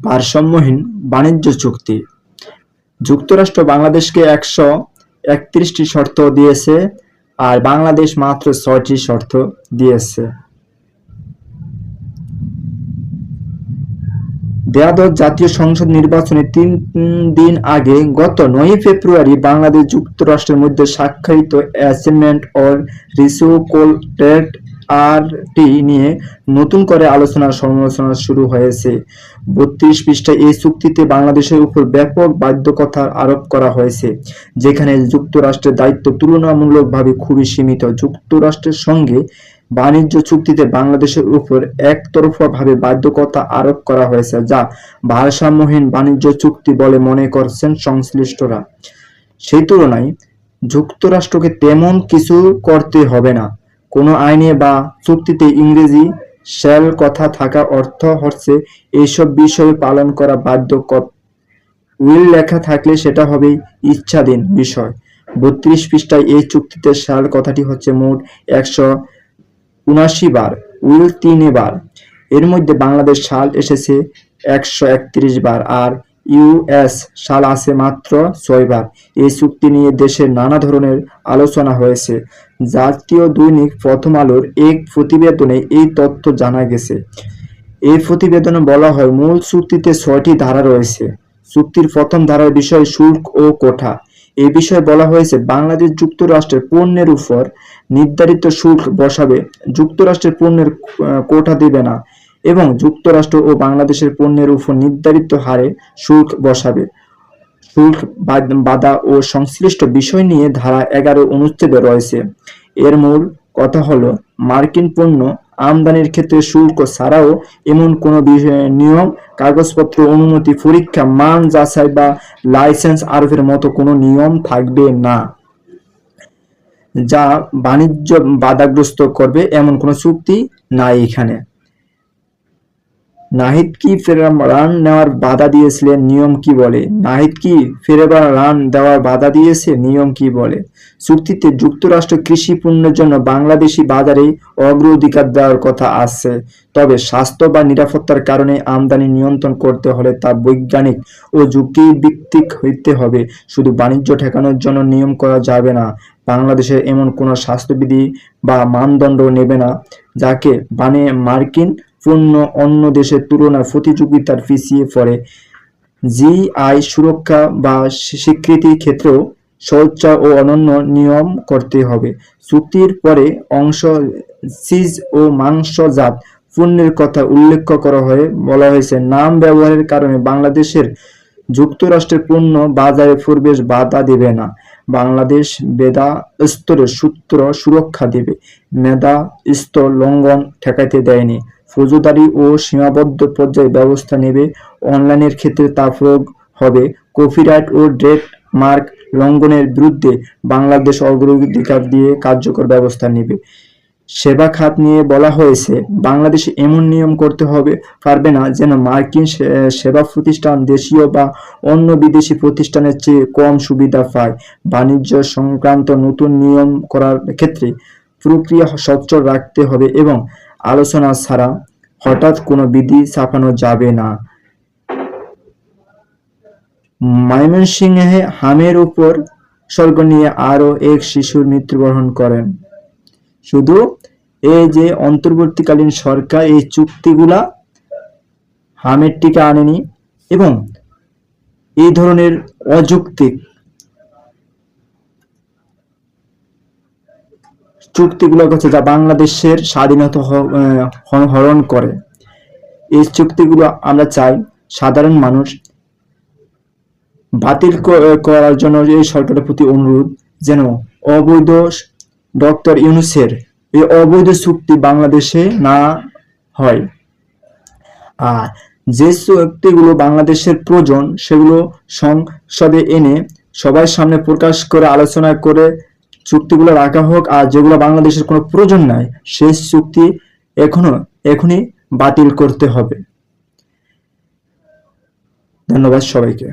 ভারসাম্যহীন বাণিজ্য চুক্তি। যুক্তরাষ্ট্র বাংলাদেশকে 131টি শর্ত দিয়েছে, আর বাংলাদেশ মাত্র 6টি শর্ত দিয়েছে। দ্বাদশ জাতীয় সংসদ নির্বাচনের 3 দিন আগে গত 9 ফেব্রুয়ারি বাংলাদেশ যুক্তরাষ্ট্রের মধ্যে স্বাক্ষরিত অ্যাসেন্ডমেন্ট অর রেসিপ্রোকাল আরটি নিয়ে নতুন করে আলোচনা-সমালোচনা শুরু হয়েছে। 32 পৃষ্ঠায় এই চুক্তিতে বাংলাদেশের উপর ব্যাপক বাধ্যকতা আরোপ করা হয়েছে, যেখানে যুক্তরাষ্ট্রের দায়িত্ব তুলনামূলকভাবে খুবই সীমিত। যুক্তরাষ্ট্রের সঙ্গে বাণিজ্য চুক্তিতে বাংলাদেশের উপর একতরফাভাবে বাধ্যকতা আরোপ করা হয়েছে, যা ভারসাম্যহীন বাণিজ্য চুক্তি বলে মনে করছেন সংশ্লিষ্টরা। সেই তুলনায় যুক্তরাষ্ট্রকে তেমন কিছু করতে হবে না। কোনো আইনে বা চুক্তিতে ইংরেজি শ্যাল কথা থাকা অর্থ হচ্ছে এইসব বিষয় পালন করা বাধ্যকতা। উইল লেখা থাকলে সেটা হবে ইচ্ছাধীন বিষয়। 32 পৃষ্ঠায় এই চুক্তিতে শ্যাল কথাটি হচ্ছে মোট 179 বার, উইল 3 বার। এর মধ্যে বাংলাদেশ সাল এসেছে 131 বার, আর ইউএস সাল আছে মাত্র 6 বার। এই চুক্তি নিয়ে দেশের নানা ধরনের আলোচনা হয়েছে। জাতীয় দৈনিক প্রথম আলোর এক প্রতিবেদনে এই তথ্য জানা গেছে। এই প্রতিবেদনে বলা হয়, মূল চুক্তিতে 6টি ধারা রয়েছে। চুক্তির প্রথম ধারার বিষয় শুল্ক ও কোটা। এই বিষয়ে বলা হয়েছে, বাংলাদেশ যুক্তরাষ্ট্রের পণ্যের উপর নির্ধারিত শুল্ক বসাবে, যুক্তরাষ্ট্রের পণ্যের কোটা দেবে না, এবং যুক্তরাষ্ট্র ও বাংলাদেশের পণ্যের উপর নির্ধারিত হারে শুল্ক বসাবে। শুল্ক বাধা ও সংশ্লিষ্ট বিষয় নিয়ে ধারা 11 অনুচ্ছেদে রয়েছে। এর মূল কথা হলো, মার্কিন পণ্য আমদানির ক্ষেত্রে শুল্ক ছাড়াও এমন কোনো নিয়ম, কাগজপত্র, অনুমতি, পরীক্ষা, মান যাচাই বা লাইসেন্স আরোপের মতো কোনো নিয়ম থাকবে না, যা বাণিজ্য বাধাগ্রস্ত করবে। এমন কোনো চুক্তি নাই এখানে। নাহিদ কি ফেরে রান নেওয়ার বাধা দিয়েছিলেন, নিয়ম কি বলে? নাহিদ কি ফেরেবার রান দেওয়ার বাধা দিয়েছে, নিয়ম কি বলে? চুক্তিতে যুক্তরাষ্ট্র কৃষি পণ্যের জন্য বাংলাদেশি বাজারে অগ্রাধিকার দেওয়ার কথা আছে, তবে স্বাস্থ্য বা নিরাপত্তার কারণে আমদানি নিয়ন্ত্রণ করতে হলে তা বৈজ্ঞানিক ও যুক্তিভিত্তিক হইতে হবে। শুধু বাণিজ্য ঠেকানোর জন্য নিয়ম করা যাবে না। বাংলাদেশের এমন কোনো স্বাস্থ্যবিধি বা মানদণ্ড নেবে না যাকে মার্কিন পণ্য অন্য দেশের তুলনায় প্রতিযোগিতার পিছিয়ে পড়ে। জিআই সুরক্ষা বা স্বীকৃতির ক্ষেত্রেও সোচ্চার ও অনন্য নিয়ম করতে হবে। চুক্তির পরে অংশ চিজ ও মাংসজাত পণ্যের কথা উল্লেখ করা হয়ে বলা হয়েছে, নাম ব্যবহারের কারণে বাংলাদেশের যুক্তরাষ্ট্রের পণ্য বাজারে প্রবেশ বাধা দেবে না। বাংলাদেশ মেধা স্তরের সূত্র সুরক্ষা দেবে, মেধা স্তর লঙ্ঘন ঠেকাইতে দেয়নি। ফৌজদারি ও সীমাবদ্ধ পর্যায়ে ব্যবস্থা নেবে। অনলাইনের ক্ষেত্রে তা প্রয়োগ হবে। কপিরাইট ও ট্রেড মার্ক লঙ্ঘনের বিরুদ্ধে বাংলাদেশ অগ্রাধিকার দিয়ে কার্যকর ব্যবস্থা নেবে। সেবা খাত নিয়ে বলা হয়েছে, বাংলাদেশ এমন নিয়ম করতে পারবে না যেন মার্কিন সেবা প্রতিষ্ঠান দেশীয় বা অন্য বিদেশি প্রতিষ্ঠানের চেয়ে কম সুবিধা পায়। বাণিজ্য সংক্রান্ত নতুন নিয়ম করার ক্ষেত্রে প্রক্রিয়া সচ্ছল রাখতে হবে এবং আলোচনা ছাড়া হঠাৎ কোনো বিধি ছাপানো যাবে না। ময়মনসিংহে হামের উপর স্বর্গ নিয়ে আরও এক শিশুর মৃত্যুবরণ করেন। শুধু এই যে অন্তর্বর্তীকালীন সরকার এই চুক্তিগুলা হামের টিকা আনেনি, এবং এই ধরনের অযৌক্তিক চুক্তিগুলো হচ্ছে যা বাংলাদেশের স্বাধীনতা হরণ করে। এই চুক্তিগুলো আমরা চাই সাধারণ মানুষ বাতিল করার জন্য এই সরকারের প্রতি অনুরোধ, যেন অবৈধ ডক্টর ইউনূসের এই অবৈধ চুক্তি বাংলাদেশে না হয়। আর যে চুক্তিগুলো বাংলাদেশের প্রয়োজন সেগুলো সংসদে এনে সবার সামনে প্রকাশ করে আলোচনা করে চুক্তিগুলো রাখা হোক, আর যেগুলো বাংলাদেশের কোনো প্রয়োজন নাই সেই চুক্তি এখনই বাতিল করতে হবে। ধন্যবাদ সবাইকে।